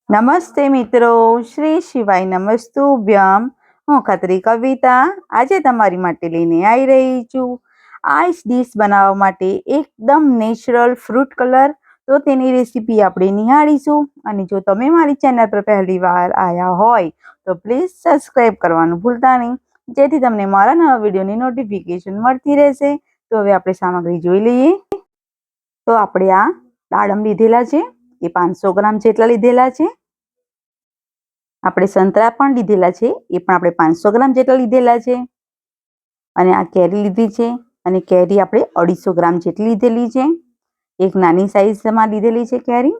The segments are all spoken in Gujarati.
નમસ્તે મિત્રો, શ્રી શિવાય નમસ્તુભ્યમ. હું ખત્રી કવિતા આજે તમારી માટે લઈને આવી રહી છું આઈસ ડીશ બનાવવા માટે એકદમ નેચરલ ફ્રૂટ કલર. તો તેની રેસીપી આપણે નિહાળીશું. અને જો તમે મારી ચેનલ પર પહેલી વાર આવ્યા હોય તો પ્લીઝ સબસ્ક્રાઈબ કરવાનું ભૂલતા નહીં, જેથી તમને મારા નવા વિડીયોની નોટિફિકેશન મળતી રહેશે. તો હવે આપણે સામગ્રી જોઈ લઈએ. તો આપણે આ દાડમ લીધેલા છે, એ 500 ગ્રામ જેટલા લીધેલા છે. આપણે સંતરા પણ લીધેલા છે, એ પણ આપણે 500 ગ્રામ જેટલા લીધેલા છે. અને આ કેરી લીધી છે, અને કેરી આપણે 250 ગ્રામ જેટલી લીધેલી છે. એક નાની સાઈઝમાં લીધેલી છે કેરી,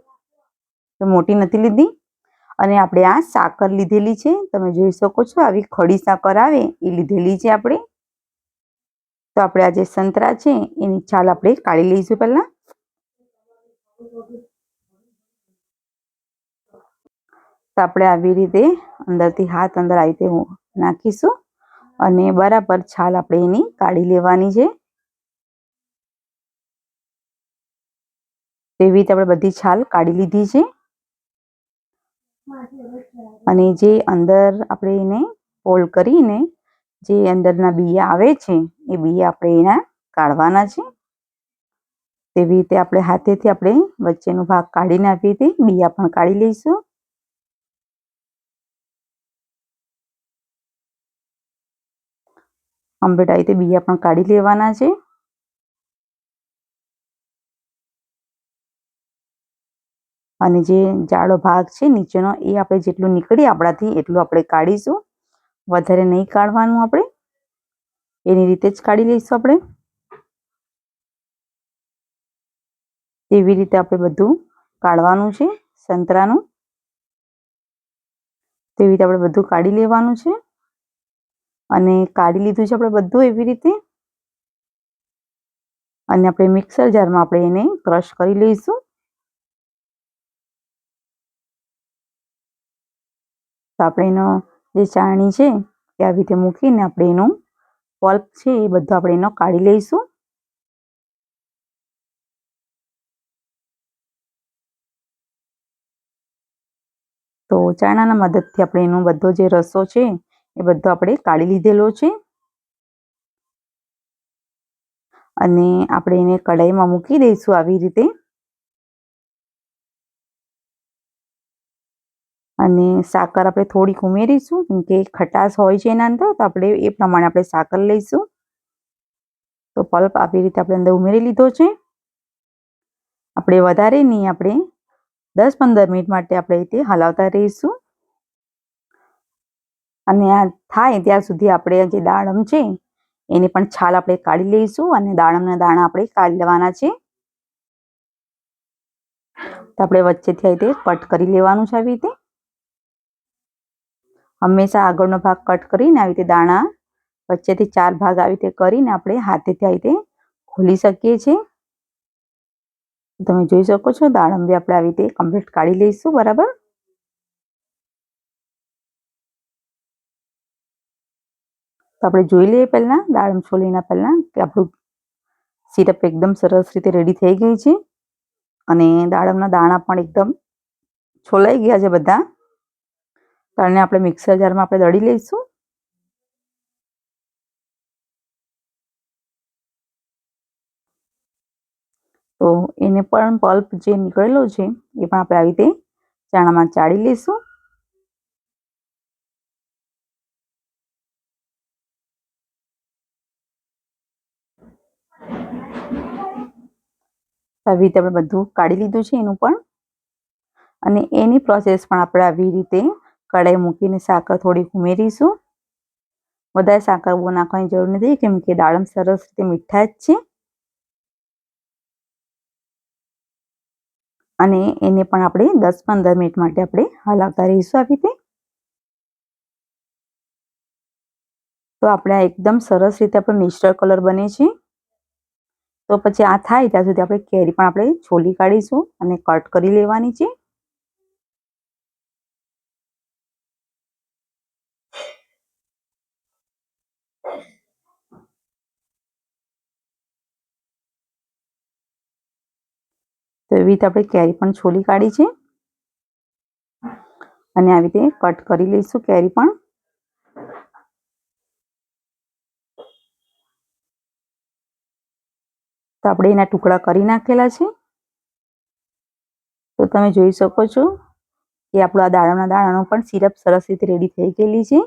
તો મોટી નથી લીધી. અને આપણે આ સાકર લીધેલી છે, તમે જોઈ શકો છો આવી ખડી સાકર આવે એ લીધેલી છે આપણે. તો આપણે આ જે સંતરા છે એની છાલ આપણે કાઢી લઈશું પહેલા. તો આપણે આવી રીતે અંદરથી હાથ અંદર આવી રીતે નાખીશું અને બરાબર છાલ આપણે એની કાઢી લેવાની છે. તેવી રીતે આપણે બધી છાલ કાઢી લીધી છે. અને જે અંદર આપણે એને ફોલ્ડ કરીને જે અંદરના બિયા આવે છે એ બિયા આપણે એના કાઢવાના છે. તેવી રીતે આપણે હાથેથી આપણે વચ્ચેનો ભાગ કાઢીને આવી રીતે બિયા પણ કાઢી લઈશું. કમ્પ્લીટ આવી રીતે બિયા પણ કાઢી લેવાના છે. અને જે જાડો ભાગ છે નીચેનો એ આપણે જેટલું નીકળે આપણાથી એટલું આપણે કાઢીશું. વધારે નહીં કાઢવાનું, આપણે એની રીતે જ કાઢી લઈશું આપણે. એવી રીતે આપણે બધું કાઢવાનું છે સંતરાનું. તેવી રીતે આપણે બધું કાઢી લેવાનું છે. અને કાઢી લીધું છે આપણે બધું એવી રીતે. અને આપણે મિક્સર જારમાં આપણે એને ક્રશ કરી લઈશું. તો આપણે એનો જે ચાળણી છે એ આવી રીતે મૂકીને આપણે એનો પલ્પ છે એ બધો આપણે એનો કાઢી લઈશું. તો ચાળણાના મદદથી આપણે એનો બધો જે રસો છે એ બધો આપણે કાઢી લીધેલો છે. અને આપણે એને કઢાઈમાં મૂકી દઈશું આવી રીતે. અને સાકર આપણે થોડીક ઉમેરીશું, કેમ કે ખટાશ હોય છે એના અંદર, તો આપણે એ પ્રમાણે આપણે સાકર લઈશું. તો પલ્પ આવી રીતે આપણે અંદર ઉમેરી લીધો છે. આપણે વધારે નહીં, આપણે 10-15 મિનિટ માટે આપણે તે હલાવતા રહીશું. અને આ થાય ત્યાં સુધી આપણે જે દાડમ છે એની પણ છાલ આપણે કાઢી લઈશું. અને દાડમના દાણા આપણે કાઢી લેવાના છે. તો આપણે વચ્ચેથી આવી રીતે કટ કરી લેવાનું છે આવી રીતે. હંમેશા આગળનો ભાગ કટ કરીને આવી રીતે દાણા વચ્ચેથી 4 ભાગ આવી રીતે કરીને આપણે હાથેથી આવી રીતે ખોલી શકીએ છીએ. તમે જોઈ શકો છો દાડમ બી આપણે આવી રીતે કમ્પ્લીટ કાઢી લઈશું બરાબર. તો આપણે જોઈ લઈએ પહેલા દાડમ છોલીના પહેલા કે આપણું સિરપ એકદમ સરસ રીતે રેડી થઈ ગઈ છે. અને દાડમના દાણા પણ એકદમ છોલાઈ ગયા છે બધા. તો આને આપણે મિક્સર જારમાં આપણે દળી લઈશું. તો એને પણ પલ્પ જે નીકળેલો છે એ પણ આપણે આવી રીતે ચાણામાં ચાળી લઈશું. આવી રીતે આપણે બધું કાઢી લીધું છે એનું પણ. અને એની પ્રોસેસ પણ આપણે આવી રીતે કઢાઈ મૂકીને સાકર થોડીક ઉમેરીશું. વધારે સાકર બહુ નાખવાની જરૂર નથી, કેમ કે દાડમ સરસ રીતે મીઠા જ છે. અને એને પણ આપણે 10-15 મિનિટ માટે આપણે હલાવતા રહીશું આવી રીતે. તો આપણે એકદમ સરસ રીતે આપણો નેચરલ કલર બને છે. તો પછી આ થાય ત્યાં સુધી આપણે કેરી પણ આપણે છોલી કાઢીશું અને કટ કરી લેવાની છે. તો એવી રીતે આપણે કેરી પણ છોલી કાઢી છે. અને આવી રીતે કટ કરી લઈશું કેરી પણ. તો આપણે એના ટુકડા કરી નાખેલા છે. તો તમે જોઈ શકો છો કે આપણો આ દાણાનો પણ સિરપ સરસ રીતે રેડી થઈ ગયેલી છે.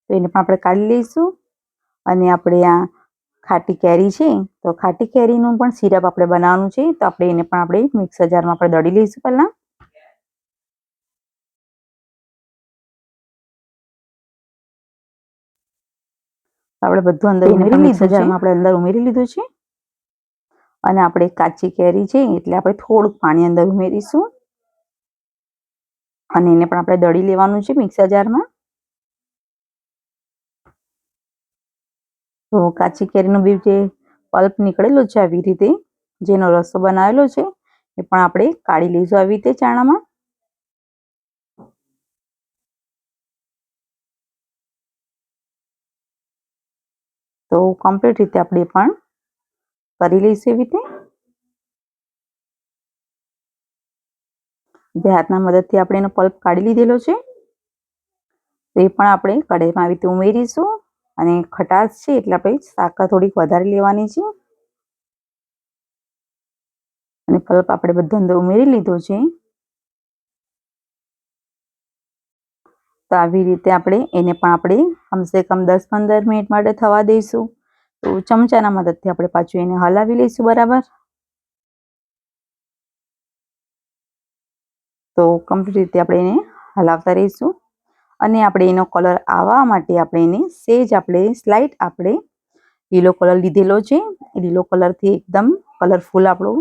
તો એને પણ આપણે કાઢી લઈશું. અને આપણે આ ખાટી કેરી છે, તો ખાટી કેરીનું પણ સિરપ આપણે બનાવવાનું છે. તો આપણે એને પણ આપણે મિક્સર જારમાં આપણે દળી લઈશું પહેલા. આપણે બધું અંદર ઉમેરી લીધું છે. આપણે અંદર ઉમેરી લીધું છે. અને આપણે કાચી કેરી છે એટલે આપણે થોડુંક પાણી અંદર ઉમેરીશું. અને એને પણ આપણે દળી લેવાનું છે મિક્સર જારમાં. તો કાચી કેરીનો બી જે પલ્પ નીકળેલો છે આવી રીતે, જેનો રસો બનાવેલો છે, એ પણ આપણે કાઢી લઈશું આવી રીતે ચાણામાં. તો કમ્પ્લીટ રીતે આપણે પણ કરી લઈશું એવી રીતે. બે હાથના મદદથી આપણે એનો પલ્પ કાઢી લીધેલો છે. તો એ પણ આપણે કઢાઈમાં આવી રીતે ઉમેરીશું. અને ખટાશ છે એટલે આપણે સાકર થોડીક વધારે લેવાની છે. અને પલ્પ આપણે બધો અંદર ઉમેરી લીધો છે. તો આવી રીતે આપણે એને પણ આપણે કમસે કમ 10-15 મિનિટ માટે થવા દઈશું. તો ચમચાના મદદથી આપણે પાછું એને હલાવી લઈશું બરાબર. તો કમ્પ્લીટ રીતે આપણે એને હલાવતા રહીશું. અને આપણે એનો કલર આવવા માટે આપણે એને સેજ આપણે સ્લાઇટ આપણે લીલો કલર લીધેલો છે. એ લીલો કલરથી એકદમ કલરફુલ આપણો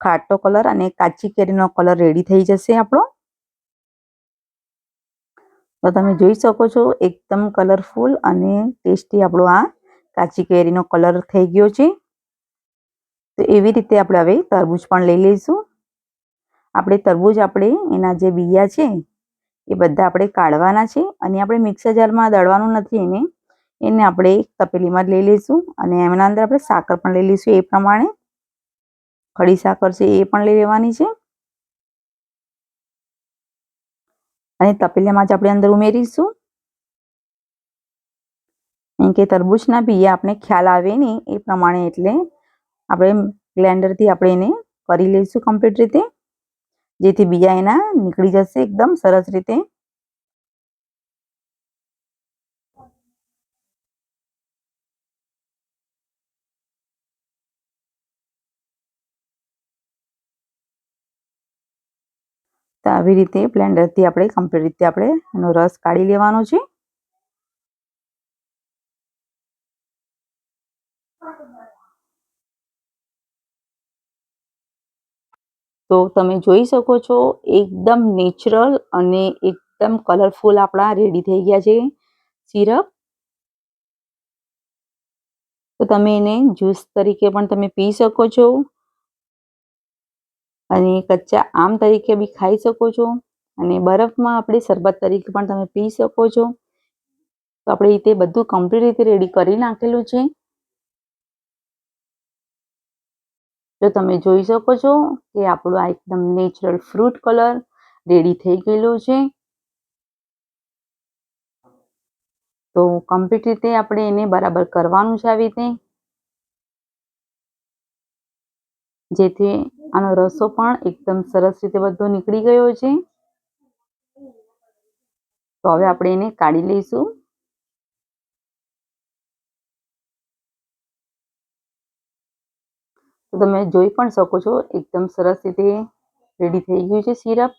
ખાટો કલર અને કાચી કેરીનો કલર રેડી થઈ જશે આપણો. તો તમે જોઈ શકો છો એકદમ કલરફુલ અને ટેસ્ટી આપણો આ કાચી કેરીનો કલર થઈ ગયો છે. તો એવી રીતે આપણે હવે તરબૂચ પણ લઈ લઈશું. આપણે તરબૂચ આપણે એના જે બિયા છે એ બધા આપણે કાઢવાના છે. અને આપણે મિક્સર જારમાં દળવાનું નથી એને. એને આપણે એક તપેલીમાં જ લઈ લઈશું. અને એના અંદર આપણે સાકર પણ લઈ લઈશું એ પ્રમાણે. ખડી સાકર છે એ પણ લઈ લેવાની છે. અને તપેલીમાં જ આપણે અંદર ઉમેરીશું. કેમ કે તરબૂચના બિયા આપણે ખ્યાલ આવે નહીં એ પ્રમાણે એટલે આપણે બ્લેન્ડરથી આપણે એને કરી લઈશું કમ્પ્લીટ રીતે. જેથી બિયા એના નીકળી જશે એકદમ સરસ રીતે. તો આવી રીતે બ્લેન્ડરથી આપણે કમ્પ્લીટ રીતે આપણે એનો રસ કાઢી લેવાનો છે. તો તમે જોઈ શકો છો એકદમ નેચરલ અને એકદમ કલરફુલ આપણા રેડી થઈ ગયા છે સિરપ. તો તમે એને જ્યુસ તરીકે પણ તમે પી શકો છો. અને કચ્ચા આમ તરીકે બી ખાઈ શકો છો. અને બરફમાં આપણે શરબત તરીકે પણ તમે પી શકો છો. તો આપણે રીતે બધું કમ્પ્લીટ રીતે રેડી કરી નાખેલું છે. તો તમે જોઈ શકો છો કે આપણું આ એકદમ નેચરલ ફ્રૂટ કલર રેડી થઈ ગયેલો છે. તો કમ્પ્લીટ રીતે આપણે એને બરાબર કરવાનું છે આવી રીતે. જેથી આનો રસો પણ એકદમ સરસ રીતે બધો નીકળી ગયો છે. તો હવે આપણે એને કાઢી લઈશું. તો તમે જોઈ પણ શકો છો એકદમ સરસ રીતે રેડી થઈ ગયું છે સિરપ.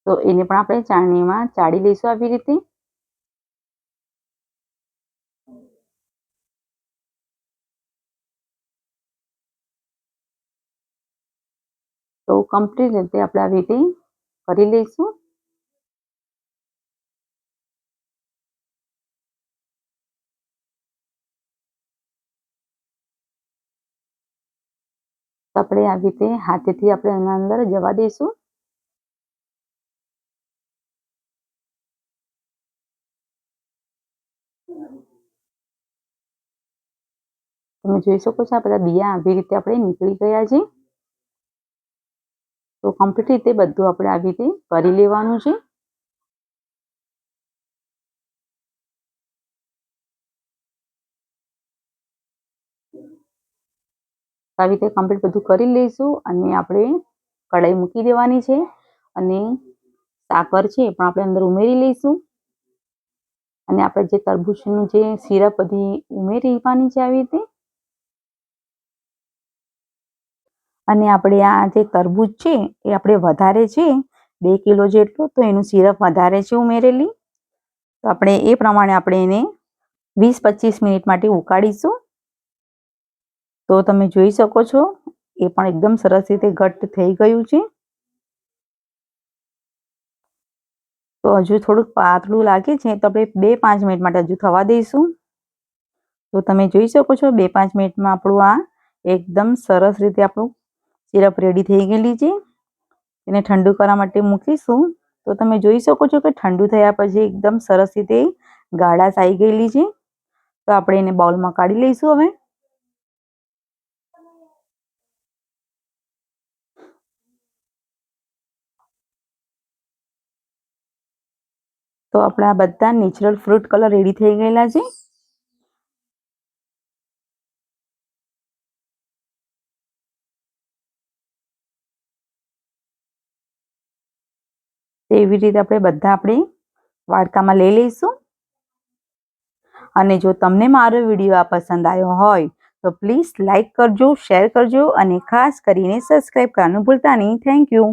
તો એને પણ આપણે ચાળણીમાં ચાળી લઈશું આવી રીતે. તો કમ્પ્લીટ રીતે આપણે આવી રીતે કરી લઈશું. તો આપણે આવી રીતે હાથેથી આપણે એના અંદર જવા દઈશું. તમે જોઈ શકો છો આ બધા બિયા આવી રીતે આપણે નીકળી ગયા છે. તો કમ્પ્લીટ રીતે બધું આપણે આવી રીતે કરી લેવાનું છે. આવી રીતે કમ્પ્લીટ બધું કરી લઈશું અને આપણે કઢાઈ મૂકી દેવાની છે અને સાકર છે એ પણ આપણે અંદર ઉમેરી લઈશું અને આપણે જે તરબૂચનું જે સિરપ બધી ઉમેરી દેવાની છે આવી રીતે. અને આપણે આ જે તરબૂચ છે એ આપણે વધારે છે 2 કિલો જેટલું, તો એનું સિરપ વધારે છે ઉમેરેલી. તો આપણે એ પ્રમાણે આપણે એને 20-25 મિનિટ માટે ઉકાળીશું. તો તમે જોઈ શકો છો એ પણ એકદમ સરસ રીતે ઘટ્ટ થઈ ગયું છે. તો હજુ થોડુંક પાતળું લાગે છે તો આપણે 2-5 મિનિટ માટે હજુ થવા દઈશું. તો તમે જોઈ શકો છો 2-5 મિનિટમાં આપણું આ એકદમ સરસ રીતે આપણું સિરપ રેડી થઈ ગયેલી છે. એને ઠંડુ કરવા માટે મૂકીશું. તો તમે જોઈ શકો છો કે ઠંડુ થયા પછી એકદમ સરસ રીતે ગાઢાશ આવી ગયેલી છે. તો આપણે એને બાઉલમાં કાઢી લઈશું હવે. તો આપણા બધા નેચરલ ફ્રૂટ કલર રેડી થઈ ગયેલા છે. એવી રીતે આપણે બધા વાડકામાં લઈ લઈશું. અને જો તમને મારો વિડીયો આ પસંદ આવ્યો હોય તો પ્લીઝ લાઈક કરજો, શેર કરજો અને ખાસ કરીને સબસ્ક્રાઈબ કરવાનું ભૂલતા નહીં. Thank you.